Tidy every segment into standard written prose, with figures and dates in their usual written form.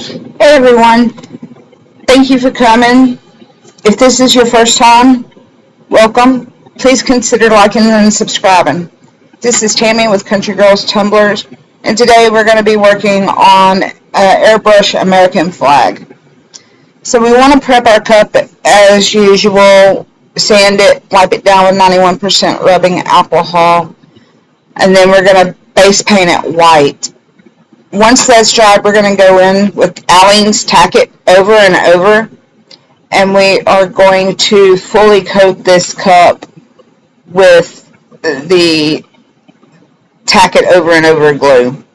Hey everyone, thank you for coming. If this is your first time, welcome. Please consider liking and subscribing. This is Tammy with Country Girls Tumblers, and today we're going to be working on airbrush American flag. So we want to prep our cup as usual, sand it, wipe it down with 91% rubbing alcohol, and then we're going to base paint it white. Once that's dried, we're going to go in with Aleene's, tack it over and over, and we are going to fully coat this cup with the tack it over and over glue.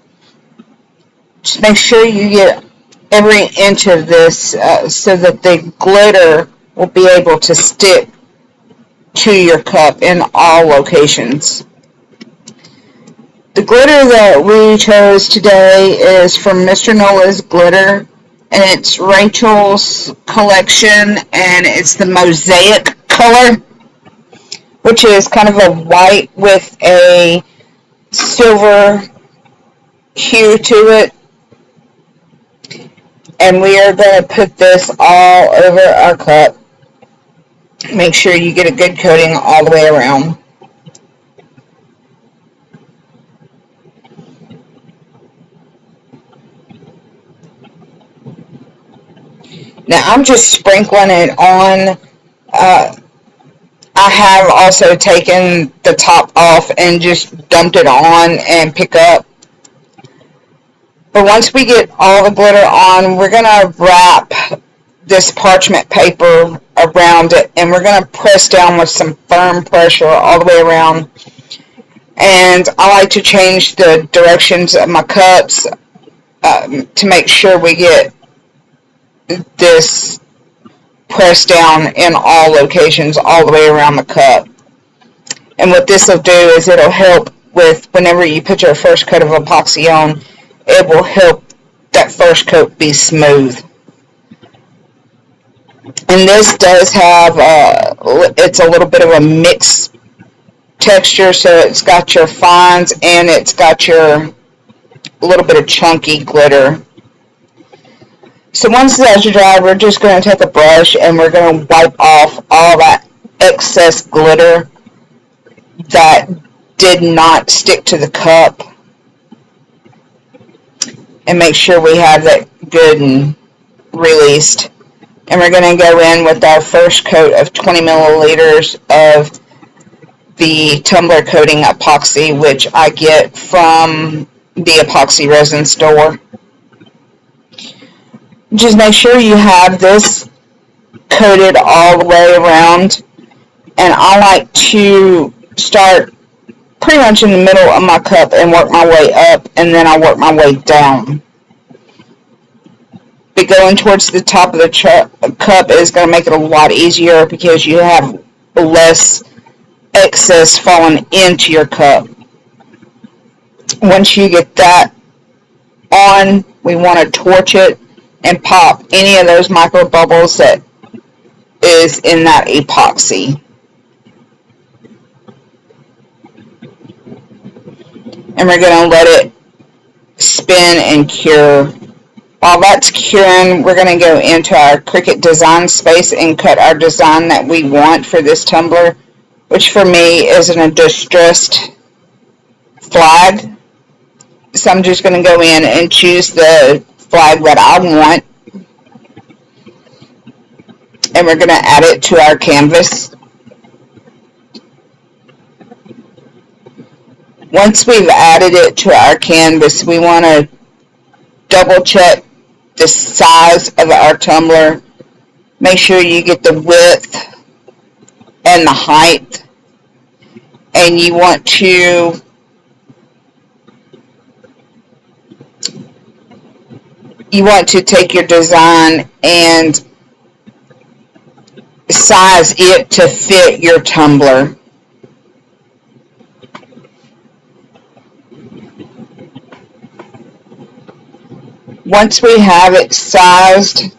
Just make sure you get every inch of this so that the glitter will be able to stick to your cup in all locations. The glitter that we chose today is from Mr. Nola's Glitter, and it's Rachel's collection, and it's the mosaic color, which is kind of a white with a silver hue to it. And we are going to put this all over our cup. Make sure you get a good coating all the way around. Now I'm just sprinkling it on. I have also taken the top off and just dumped it on and pick up. But once we get all the glitter on, we're going to wrap this parchment paper around it, and we're going to press down with some firm pressure all the way around. And I like to change the directions of my cups to make sure we get this pressed down in all locations all the way around the cup. And what this will do is it'll help with whenever you put your first coat of epoxy on, it will help that first coat be smooth. And this does have it's a little bit of a mixed texture, so it's got your fines and it's got your little bit of chunky glitter. So once that's dry, we're just going to take a brush and we're going to wipe off all that excess glitter that did not stick to the cup, and make sure we have that good and released. And we're going to go in with our first coat of 20 milliliters of the tumbler coating epoxy, which I get from the epoxy resin store. Just make sure you have this coated all the way around, and I like to start pretty much in the middle of my cup and work my way up, and then I work my way down. But going towards the top of the cup is going to make it a lot easier because you have less excess falling into your cup. Once you get that on, we want to torch it and pop any of those micro bubbles that is in that epoxy. And we're going to let it spin and cure. While that's curing, we're going to go into our Cricut design space and cut our design that we want for this tumbler, which for me is a distressed flag. So I'm just going to go in and choose the flag that I want, and we're going to add it to our canvas. Once we've added it to our canvas, we want to double check the size of our tumbler. Make sure you get the width and the height, and you want to take your design and size it to fit your tumbler. Once we have it sized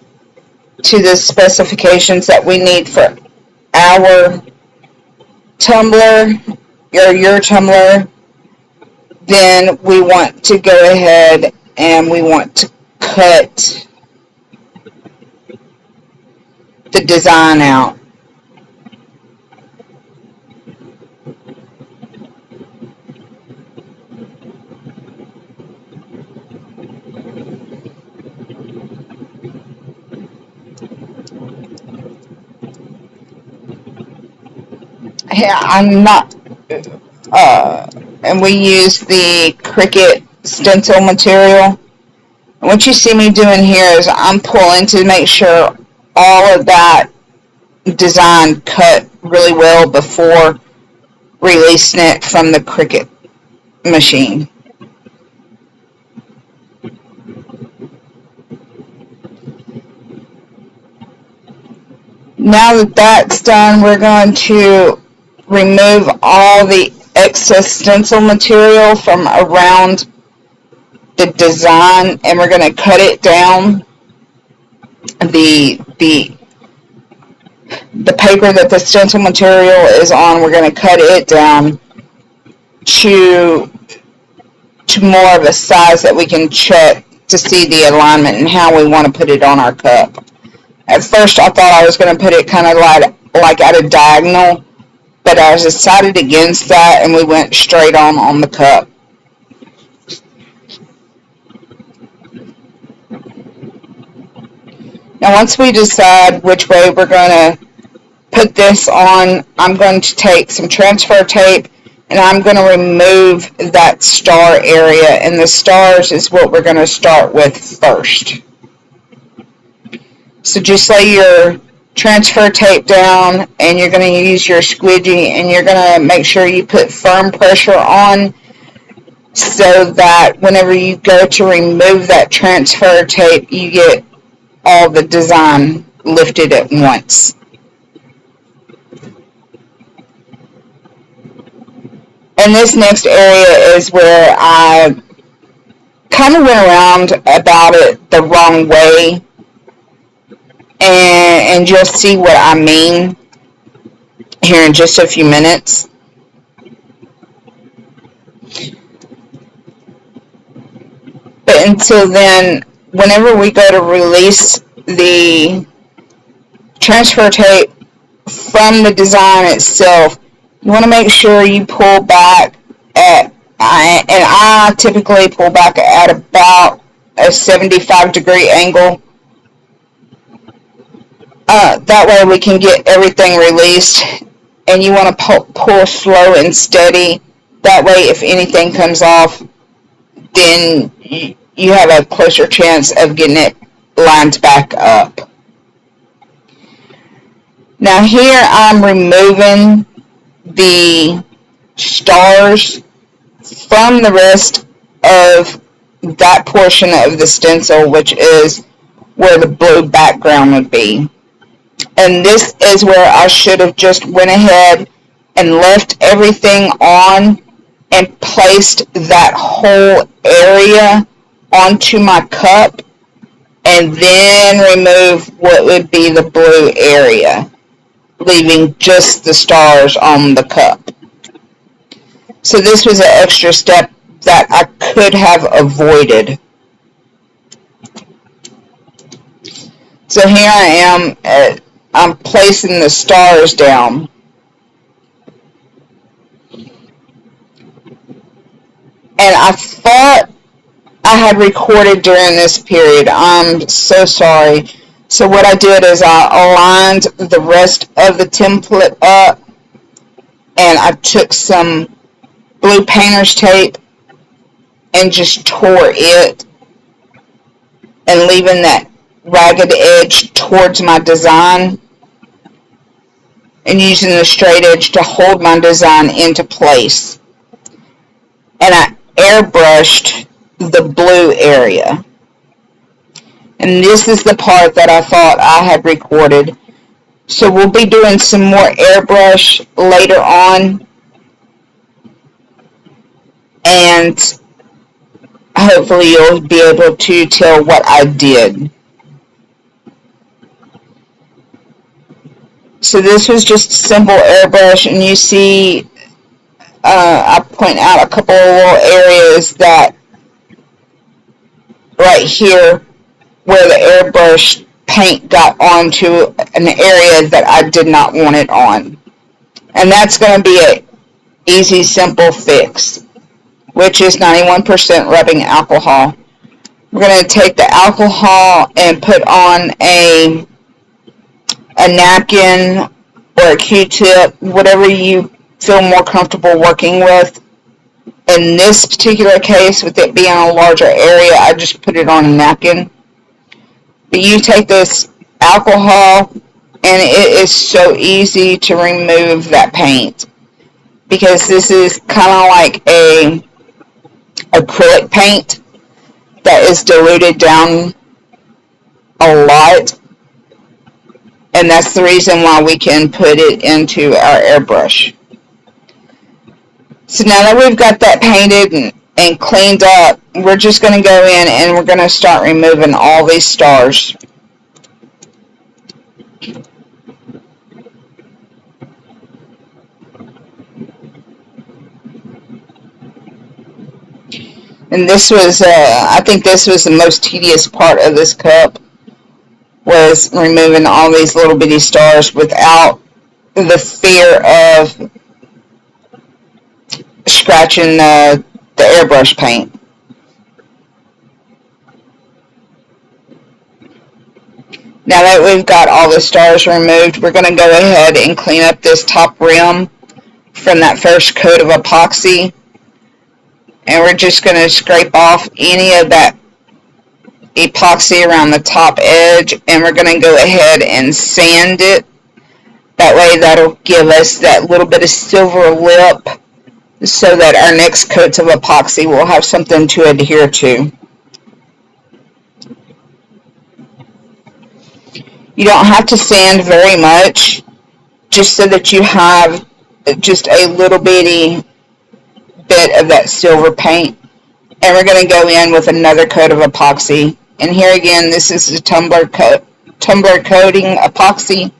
to the specifications that we need for our tumbler or your tumbler, then we want to go ahead and we want to cut the design out. Yeah, I'm not, and we use the Cricut stencil material. What you see me doing here is I'm pulling to make sure all of that design cut really well before releasing it from the Cricut machine. Now that that's done, we're going to remove all the excess stencil material from around the design, and we're going to cut it down. The paper that the stencil material is on, we're going to cut it down to more of a size that we can check to see the alignment and how we want to put it on our cup. At first, I thought I was going to put it kind of like at a diagonal, but I decided against that, and we went straight on the cup. Now, once we decide which way we're going to put this on, I'm going to take some transfer tape, and I'm going to remove that star area, and the stars is what we're going to start with first. So just lay your transfer tape down, and you're going to use your squeegee, and you're going to make sure you put firm pressure on so that whenever you go to remove that transfer tape, you get all the design lifted at once. And this next area is where I kind of went around about it the wrong way, and you'll see what I mean here in just a few minutes. But until then, whenever we go to release the transfer tape from the design itself, you want to make sure you pull back and I typically pull back at about a 75-degree angle. That way we can get everything released, and you want to pull slow and steady. That way if anything comes off, then you have a closer chance of getting it lined back up. Now here I'm removing the stars from the rest of that portion of the stencil, which is where the blue background would be. And this is where I should have just went ahead and left everything on and placed that whole area onto my cup, and then remove what would be the blue area, leaving just the stars on the cup. So this was an extra step that I could have avoided. So here I am, I'm placing the stars down. And I thought I had recorded during this period. I'm so sorry. So what I did is I aligned the rest of the template up, and I took some blue painter's tape and just tore it, and leaving that ragged edge towards my design, and using the straight edge to hold my design into place. And I airbrushed the blue area. And this is the part that I thought I had recorded. So we'll be doing some more airbrush later on, and hopefully you'll be able to tell what I did. So this was just a simple airbrush, and you see I point out a couple of little areas that right here where the airbrush paint got onto an area that I did not want it on. And that's going to be an easy, simple fix, which is 91% rubbing alcohol. We're going to take the alcohol and put on a napkin or a Q-tip, whatever you feel more comfortable working with. In this particular case, with it being a larger area, I just put it on a napkin. But you take this alcohol, and it is so easy to remove that paint, because this is kind of like a acrylic paint that is diluted down a lot, and that's the reason why we can put it into our airbrush. So now that we've got that painted and cleaned up, we're just going to go in and we're going to start removing all these stars. And this was, I think this was the most tedious part of this cup, was removing all these little bitty stars without the fear of scratching the airbrush paint. Now that we've got all the stars removed, we're going to go ahead and clean up this top rim from that first coat of epoxy. And we're just going to scrape off any of that epoxy around the top edge, and we're going to go ahead and sand it. That way that'll give us that little bit of silver lip, so that our next coats of epoxy will have something to adhere to. You don't have to sand very much, just so that you have just a little bitty bit of that silver paint. And we're going to go in with another coat of epoxy. And here again, this is the tumbler coating epoxy.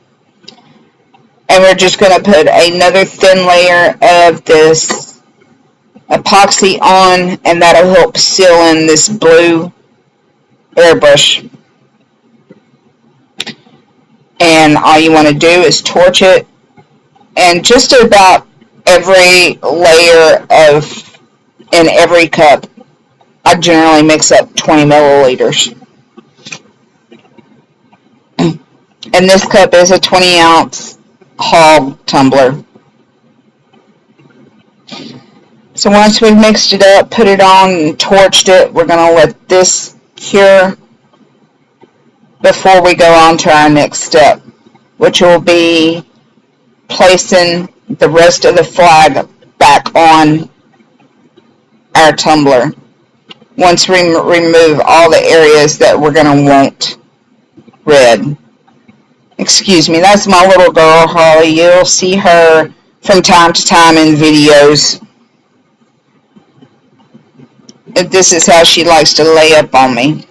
And we're just going to put another thin layer of this epoxy on, and that'll help seal in this blue airbrush. And all you want to do is torch it, and just about every layer in every cup, I generally mix up 20 milliliters. And this cup is a 20-ounce hog tumbler. So once we've mixed it up, put it on, and torched it, we're going to let this cure before we go on to our next step, which will be placing the rest of the flag back on our tumbler once we remove all the areas that we're going to want red. Excuse me, that's my little girl, Holly. You'll see her from time to time in videos. This is how she likes to lay up on me.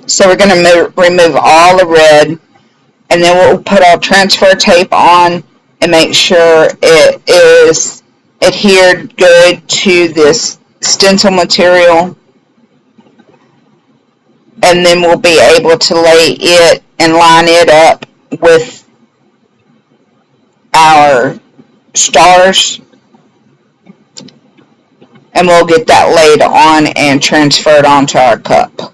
So we're going to remove all the red, and then we'll put our transfer tape on and make sure it is adhered good to this stencil material. And then we'll be able to lay it and line it up with our stars. And we'll get that laid on and transferred onto our cup.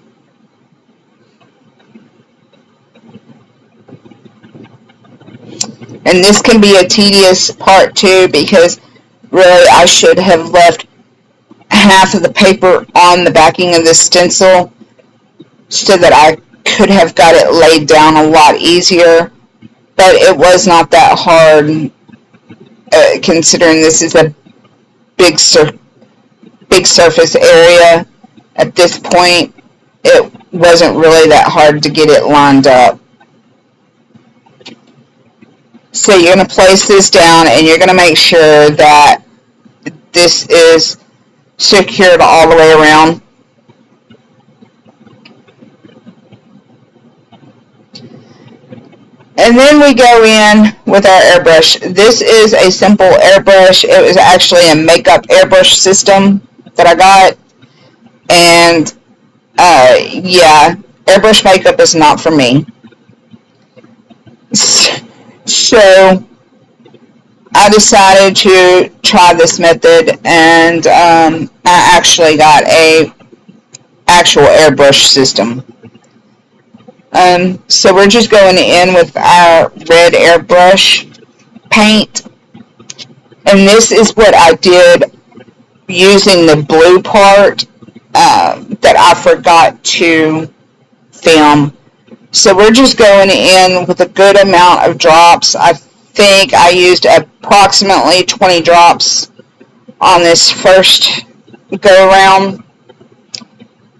And this can be a tedious part too, because really I should have left half of the paper on the backing of the stencil so that I could have got it laid down a lot easier. But it was not that hard, considering this is a big surface area. At this point, it wasn't really that hard to get it lined up. So you're going to place this down, and you're going to make sure that this is secured all the way around. And then we go in with our airbrush. This is a simple airbrush. It was actually a makeup airbrush system that I got. And Yeah, airbrush makeup is not for me. So I decided to try this method, and I actually got a actual airbrush system. So we're just going in with our red airbrush paint, and this is what I did using the blue part that I forgot to film. So we're just going in with a good amount of drops. I think I used approximately 20 drops on this first go around,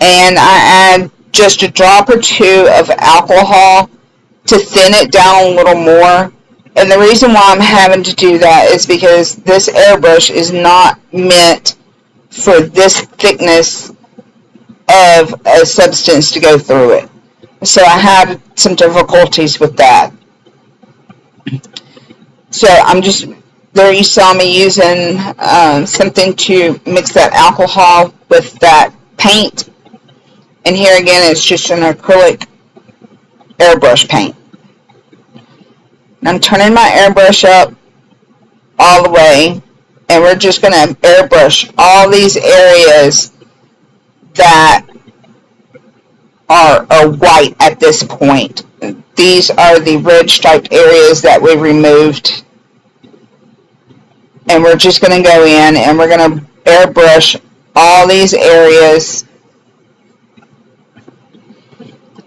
and I add just a drop or two of alcohol to thin it down a little more. And the reason why I'm having to do that is because this airbrush is not meant for this thickness of a substance to go through it. So I had some difficulties with that. So there you saw me using something to mix that alcohol with that paint. And here again, it's just an acrylic airbrush paint. And I'm turning my airbrush up all the way, and we're just going to airbrush all these areas that are white at this point. These are the red striped areas that we removed. And we're just going to go in and we're going to airbrush all these areas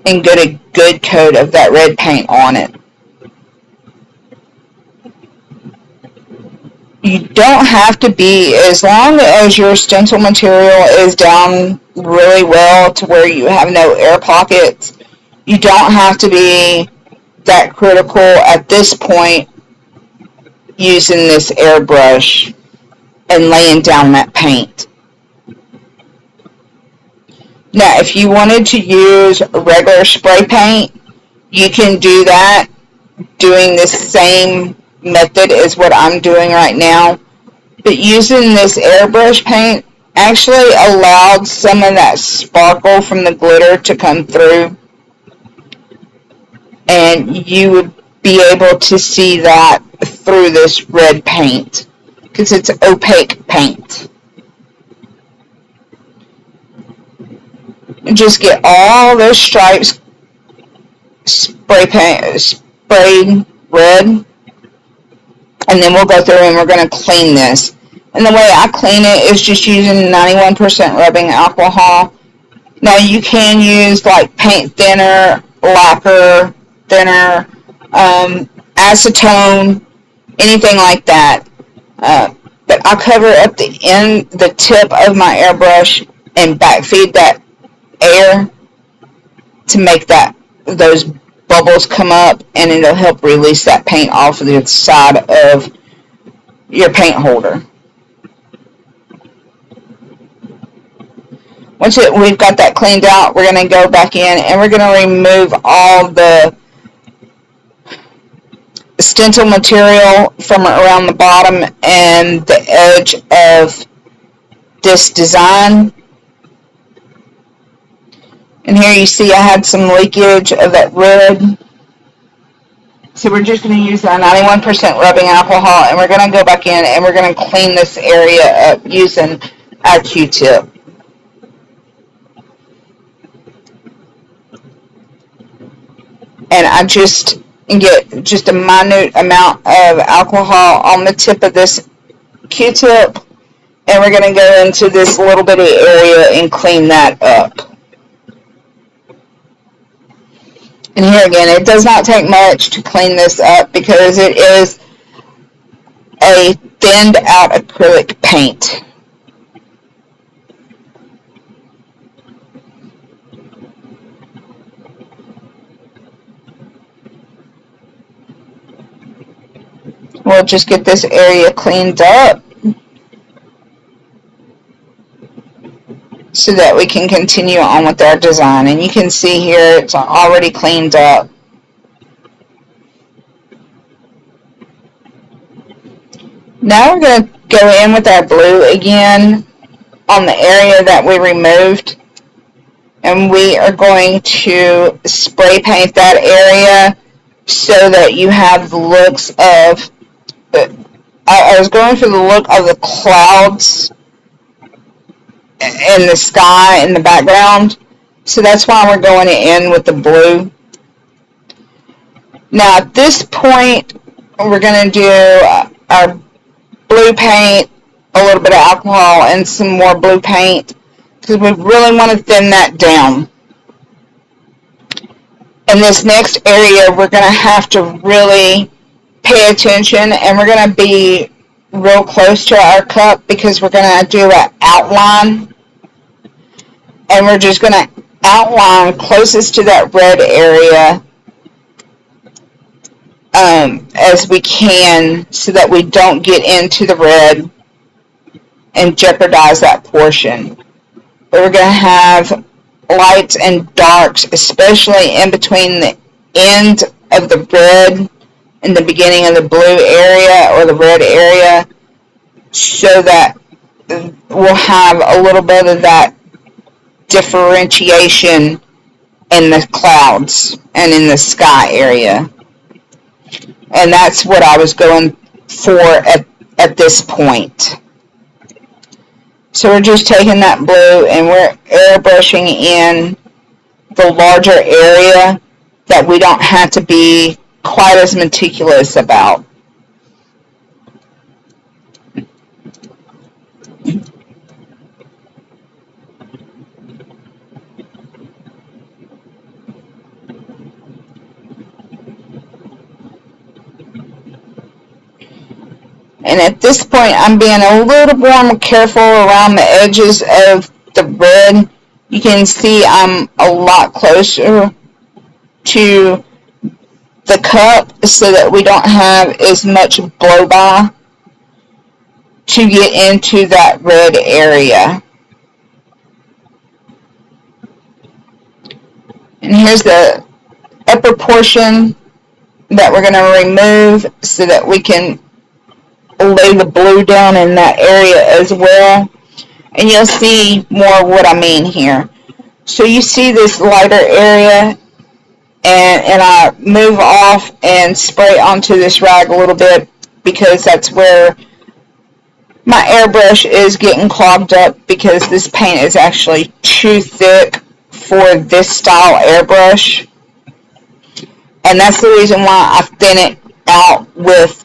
and get a good coat of that red paint on it. You don't have to be, as long as your stencil material is down really well to where you have no air pockets, you don't have to be that critical at this point using this airbrush and laying down that paint. Now, if you wanted to use regular spray paint, you can do that doing the same method as what I'm doing right now. But using this airbrush paint actually allowed some of that sparkle from the glitter to come through. And you would be able to see that through this red paint because it's opaque paint. And just get all those stripes sprayed red, and then we'll go through and we're going to clean this. And the way I clean it is just using 91% rubbing alcohol. Now you can use like paint thinner, lacquer thinner, acetone, anything like that. But I cover up the tip of my airbrush and backfeed that air to make those bubbles come up, and it'll help release that paint off of the side of your paint holder. Once we've got that cleaned out, we're going to go back in and we're going to remove all the stencil material from around the bottom and the edge of this design. And here you see I had some leakage of that red. So we're just going to use our 91% rubbing alcohol, and we're going to go back in and we're going to clean this area up using our Q-tip. And I just get just a minute amount of alcohol on the tip of this Q-tip, and we're going to go into this little bitty area and clean that up. And here again, it does not take much to clean this up because it is a thinned out acrylic paint. We'll just get this area cleaned up so that we can continue on with our design. And you can see here it's already cleaned up. Now we're going to go in with our blue again on the area that we removed. and we are going to spray paint that area so that you have the looks of, I was going for the look of the clouds in the sky in the background, so that's why we're going in with the blue. Now at this point, we're going to do our blue paint, a little bit of alcohol, and some more blue paint, because we really want to thin that down. In this next area, we're going to have to really pay attention, and we're going to be real close to our cup because we're going to do an outline, and we're just going to outline closest to that red area as we can, so that we don't get into the red and jeopardize that portion. But we're going to have lights and darks, especially in between the end of the red and the beginning of the blue area or the red area, so that we'll have a little bit of that differentiation in the clouds and in the sky area. And that's what I was going for at this point. So we're just taking that blue and we're airbrushing in the larger area that we don't have to be quite as meticulous about. And at this point, I'm being a little more careful around the edges of the red. You can see I'm a lot closer to the cup so that we don't have as much blow by to get into that red area. And here's the upper portion that we're going to remove so that we can lay the blue down in that area as well, and you'll see more what I mean here. So you see this lighter area, and I move off and spray onto this rag a little bit because that's where my airbrush is getting clogged up, because this paint is actually too thick for this style airbrush, and that's the reason why I thin it out with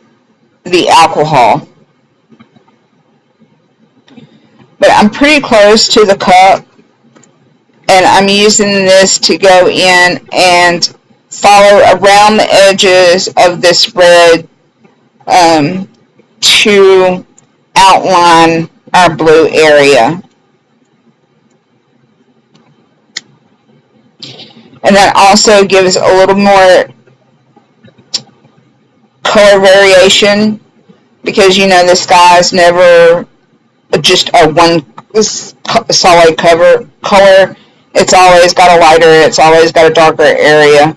the alcohol. But I'm pretty close to the cup, and I'm using this to go in and follow around the edges of this red to outline our blue area. And that also gives a little more color variation, because you know the sky is never just a one solid color. It's always got a lighter, it's always got a darker area,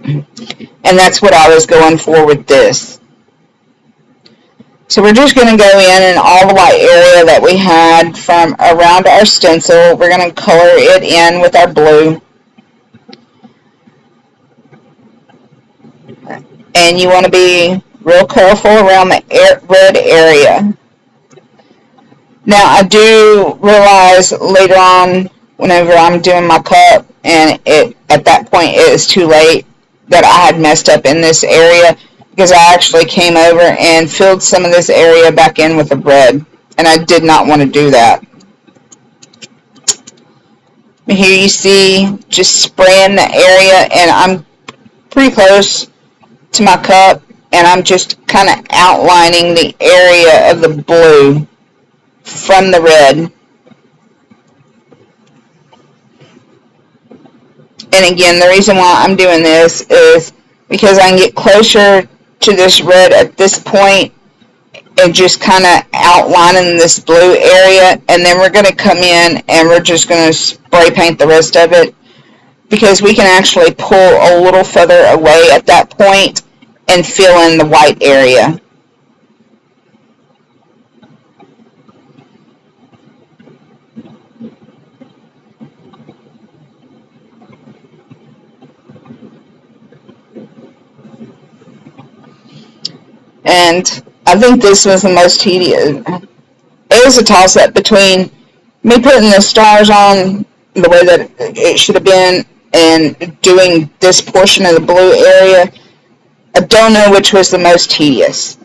and that's what I was going for with this. So we're just going to go in and all the white area that we had from around our stencil, we're going to color it in with our blue. And you want to be real careful around the red area. Now I do realize later on, whenever I'm doing my cup, and at that point it is too late, that I had messed up in this area, because I actually came over and filled some of this area back in with the red, and I did not want to do that. Here you see just spraying the area, and I'm pretty close to my cup, and I'm just kind of outlining the area of the blue from the red. And again, the reason why I'm doing this is because I can get closer to this red at this point and just kind of outlining this blue area, and then we're going to come in and we're just going to spray paint the rest of it, because we can actually pull a little further away at that point and fill in the white area. And I think this was the most tedious. It was a toss-up between me putting the stars on the way that it should have been and doing this portion of the blue area. I don't know which was the most tedious.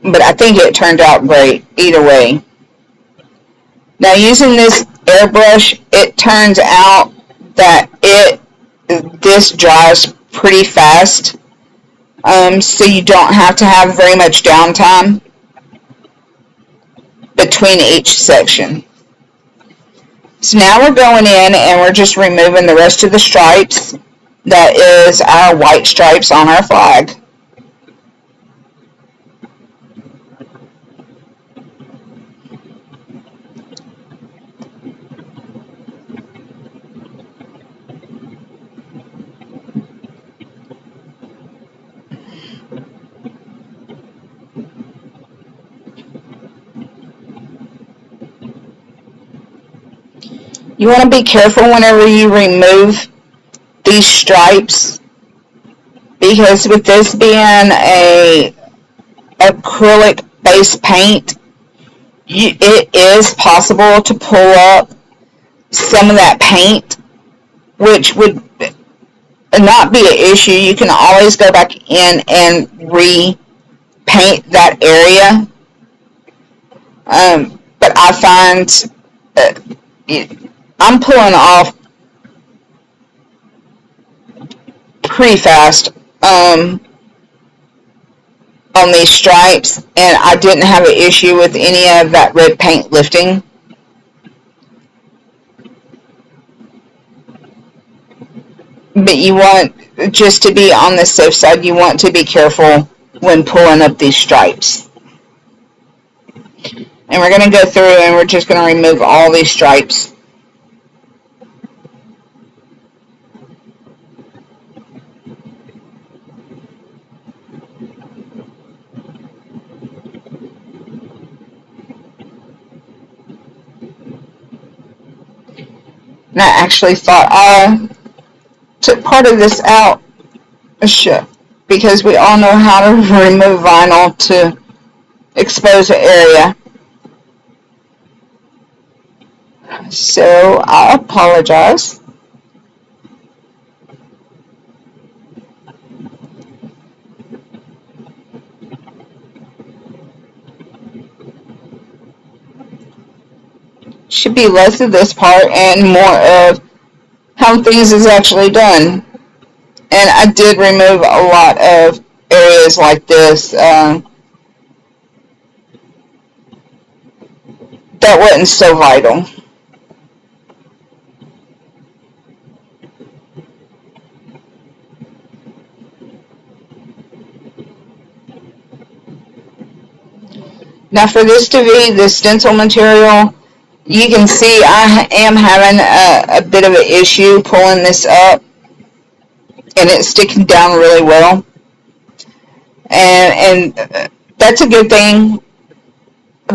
But I think it turned out great either way. Now using this airbrush, it turns out that this dries pretty fast. So you don't have to have very much downtime between each section. So now we're going in and we're just removing the rest of the stripes. That is our white stripes on our flag. You want to be careful whenever you remove these stripes, because with this being a acrylic base paint, it is possible to pull up some of that paint, which would not be an issue. You can always go back in and repaint that area. But I find I'm pulling off pretty fast on these stripes, and I didn't have an issue with any of that red paint lifting. But you want, just to be on the safe side, you want to be careful when pulling up these stripes. And we're going to go through and we're just going to remove all these stripes. And I actually thought I took part of this out, because we all know how to remove vinyl to expose an area. So I apologize. Should be less of this part and more of how things is actually done. And I did remove a lot of areas like this that wasn't so vital. Now for this to be the stencil material, you can see I am having a bit of an issue pulling this up, and it's sticking down really well. And that's a good thing,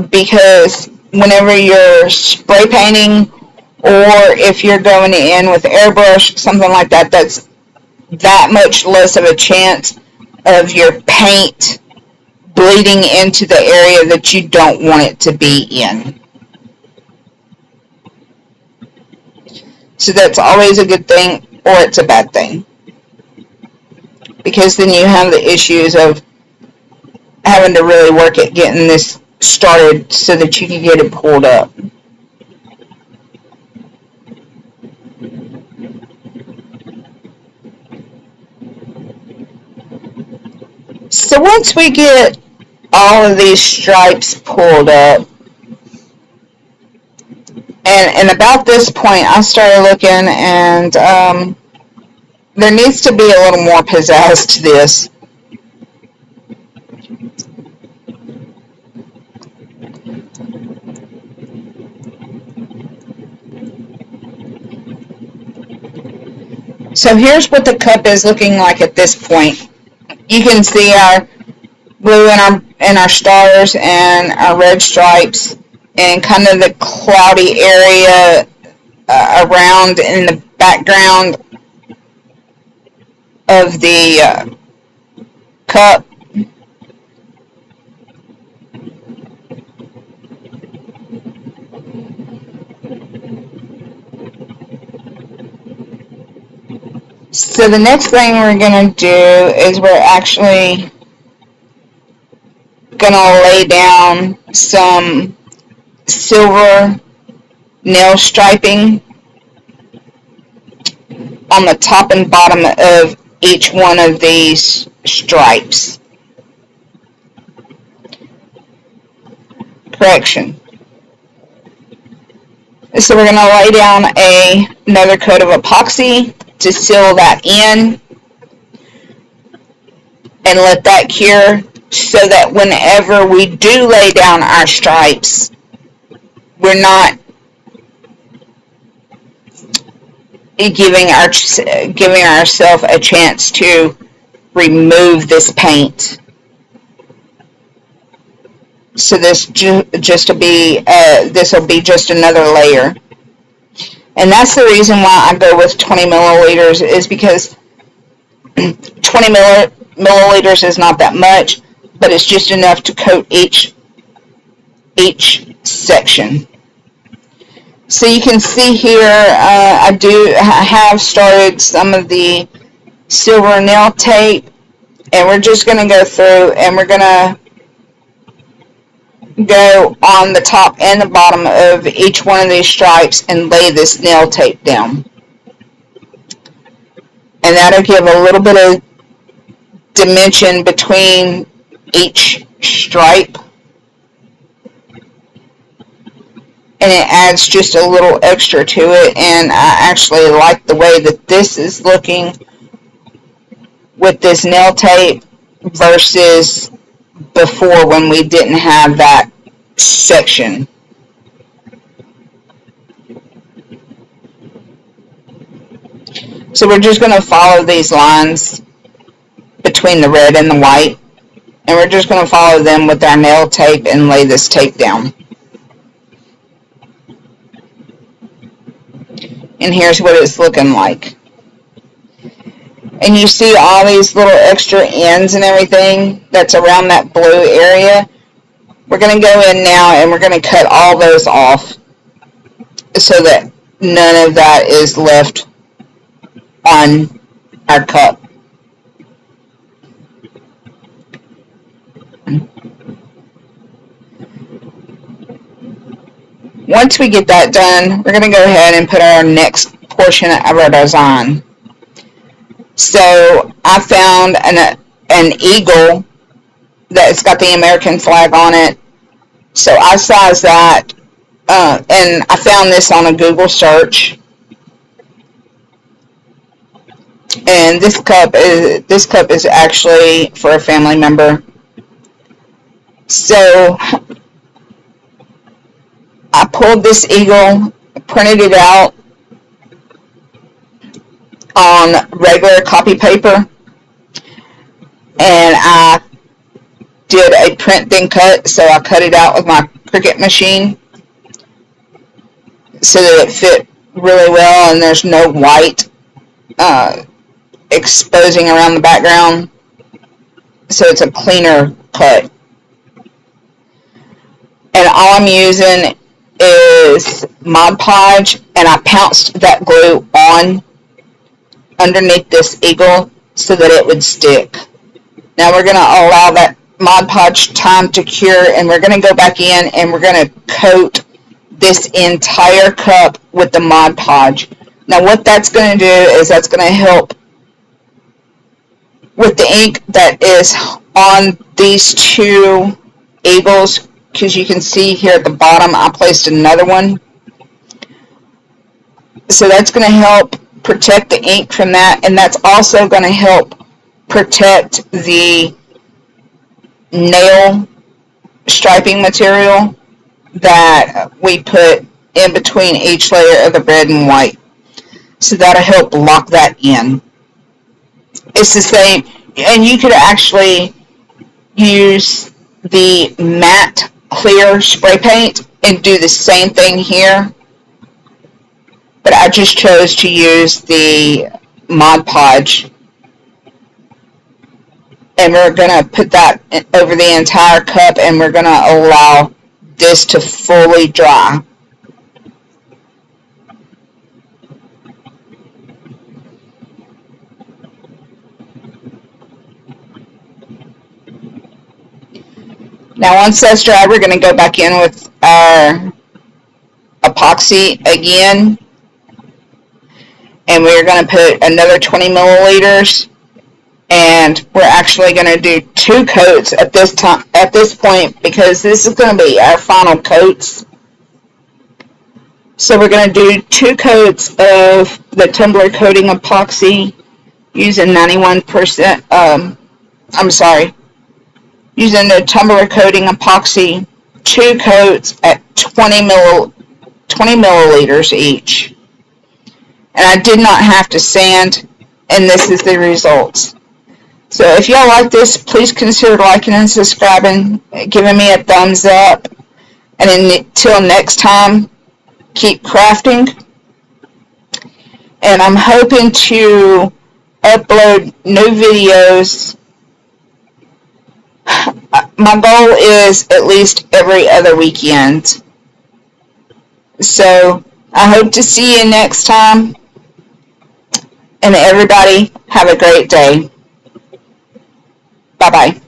because whenever you're spray painting, or if you're going in with airbrush, something like that, that's that much less of a chance of your paint bleeding into the area that you don't want it to be in. So that's always a good thing, or it's a bad thing, because then you have the issues of having to really work at getting this started so that you can get it pulled up. So once we get all of these stripes pulled up, and about this point I started looking, and there needs to be a little more pizzazz to this. So here's what the cup is looking like at this point. You can see our blue and our stars and our red stripes, and kind of the cloudy area around in the background of the cup. So the next thing we're going to do is we're actually going to lay down some silver nail striping on the top and bottom of each one of these stripes. Correction. So we're going to lay down another coat of epoxy to seal that in and let that cure, so that whenever we do lay down our stripes, we're not giving ourselves a chance to remove this paint. So this will be just another layer. And that's the reason why I go with 20 milliliters, is because 20 milliliters is not that much, but it's just enough to coat each section. So you can see here, I have started some of the silver nail tape, and we're just going to go through and we're going to go on the top and the bottom of each one of these stripes and lay this nail tape down. And that'll give a little bit of dimension between each stripe. And it adds just a little extra to it, and I actually like the way that this is looking with this nail tape versus before when we didn't have that section. So we're just going to follow these lines between the red and the white, and we're just going to follow them with our nail tape and lay this tape down. And here's what it's looking like. And you see all these little extra ends and everything that's around that blue area. We're going to go in now and we're going to cut all those off so that none of that is left on our cup. Once we get that done, we're going to go ahead and put our next portion of our design. So I found an eagle that's got the American flag on it. So I sized that, and I found this on a Google search. And this cup is actually for a family member. So I pulled this eagle, printed it out on regular copy paper, and I did a print then cut, so I cut it out with my Cricut machine so that it fit really well and there's no white exposing around the background, so it's a cleaner cut. And all I'm using is Mod Podge, and I pounced that glue on underneath this eagle so that it would stick. Now we're going to allow that Mod Podge time to cure, and we're going to go back in and we're going to coat this entire cup with the Mod Podge. Now what that's going to do is that's going to help with the ink that is on these two eagles, because you can see here at the bottom I placed another one. So that's going to help protect the ink from that, and that's also going to help protect the nail striping material that we put in between each layer of the red and white. So that'll help lock that in. It's the same, and you could actually use the matte clear spray paint and do the same thing here, but I just chose to use the Mod Podge and we're going to put that over the entire cup, and we're going to allow this to fully dry. Now once that's dry, we're going to go back in with our epoxy again, and we're going to put another 20 milliliters, and we're actually going to do 2 coats at this point, because this is going to be our final coats. So we're going to do 2 coats of the tumbler coating epoxy using 91%, using the tumbler coating epoxy, 2 coats at 20 milliliters each. And I did not have to sand, and this is the results. So if y'all like this, please consider liking and subscribing, giving me a thumbs up, and until next time, keep crafting. And I'm hoping to upload new videos. My goal is at least every other weekend. So I hope to see you next time. And everybody have a great day. Bye-bye.